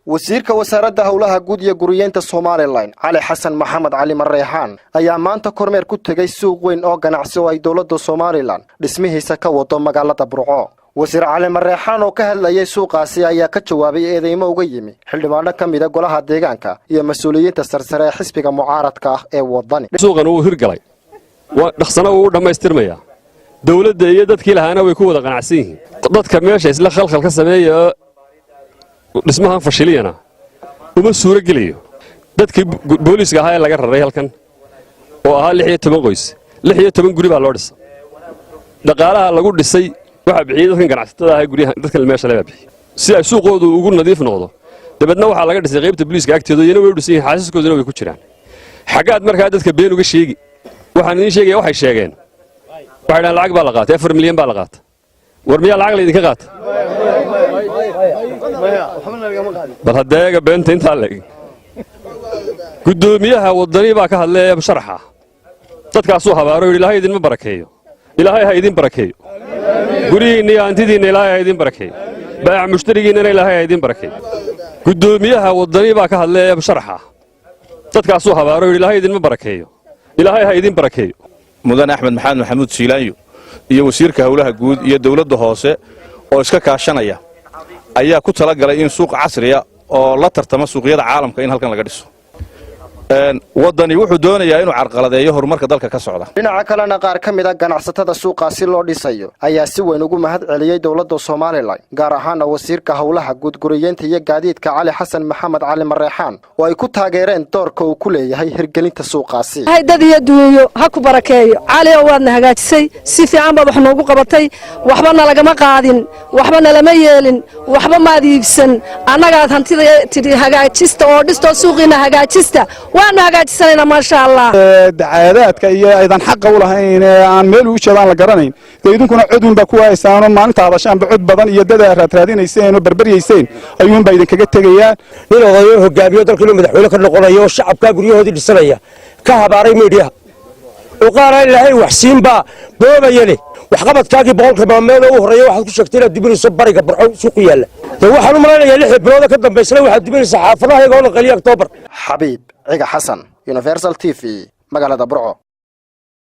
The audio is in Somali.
wasiirka wasaaradda howlaha guud iyo guriyeenta Soomaaliland Cali Xasan Maxamed Cali Mareexaan ayaa maanta kormeer ku tagay suuq weyn oo ganacsi oo ay dawladda Soomaaliland dhismihiisa ka wado magaalada Burco. wasiir Cali Mareexaan oo ka hadlayay suuqaasi ayaa ka jawaabay eedeymo uga yimi xildhibaano ka mid ah golaha deegaanka iyo mas'uuliyiinta sarsare ee xisbiga mucaaradka ah ee wadani. suuqan uu hirgalay waa dhaqsana uu dhameystirmaya dawladda iyo dadkii lahaana way ku wada qanacsan yihiin dadka meesha isla khalkhal ka sameeyo dhismahan fashiliyana uma suura geliyo dadkii booliiska ahaa ee laga raray halkan oo ahaa 16 qoys 16 guri baa loo dhisay dhaqaalaha lagu dhisay waxa bixiyay dadkan ganacsatada ah guriyaha dadka meesha laga bixiyay si ay suuqoodu ugu nadiif noqdo dabadna waxa laga dhisay qaybta booliiska agteeda iyana way u dhisay xaasiskooduna way ku jiraan xagaad markaa dadka been uga sheegi waxaan idin sheegay waxay sheegeen waxaan lacag baa la qaatay 4 milyan baa la qaatay war miyaa lacag la idinka qaatay bal hadeega beenta inta leeg gudoomiyaha wadani baa ka hadlay sharaxa dadkaas uu habaaro ilaahay idin ma barakeeyo ilaahay ha idin barakeeyo gurigiina iyo antidiina ilaahay ha idin barakeeyo baac mushtarigiina ilaahay ha idin barakeeyo gudoomiyaha wadani baa ka hadlay sharaxa dadkaas uu habaaro ilaahay idin ma barakeeyo ilaahay ha idin barakeeyo mudan Axmed Maxamuud Siilaanyo iyo wasiirka howlaha guud iyo dawladda hoose oo iska kaashanaya ayaa ku tala galay in suuq casri ah oo la tartamo suuqyada caalamka in halkan laga dhiso wadani wuxuu doonayaa inuu carqaladeeyo horumarka dalka ka socda. dhinaca kalena qaar ka mid ah ganacsatada suuqaasi loo dhisayo ayaa si weyn ugu mahad celiyay dawladda Soomaaliland gaar ahaan wasiirka howlaha guud guriyeenta iyo gaadiidka Cali Xasan Maxamed Cali Mareexaan oo ay ku taageereen doorka uu ku leeyahay hirgelinta suuqaasi. dad iyo duuyo ha ku barakeeyo Cali oo waadna hagaajisay si fiican baad wax noogu qabatay waxbana lagama qaadin waxbana lama yeelin waxba ma iibsan annaga hantida tidii hagaajista oo dhisto suuqina hagaajista وانا hagaajisana ma sha Allah dacaadaadka iyo aydan xaq u lahayn aan meel u jeedaan la garanayn idinkuna cudun ba ku haysaano maalinta hadashaan cud badan iyo dad raadinayseen oo barbariyeen ayuun ba idin kaga tagayaan in odayo hogaamiyo dalka inuu madaxweyne ka noqonayo shacabka guryahoodii dhisanaya ka habaaray meediyaha oo qaar ilaahay wax siinba boobayane wax qabadkaagii boqolkiiba meel uu horeeyo waxaad ku sheegtay inaad dibinayso bariga Burco suuq yaala waxaan u maleynayaa 6 bilood ka dambeysay waxaad dibinaysaa xaafadaha iyaga oo la qaliyo October Xabiib Ciga Xasan Universal TV magaalada Burco.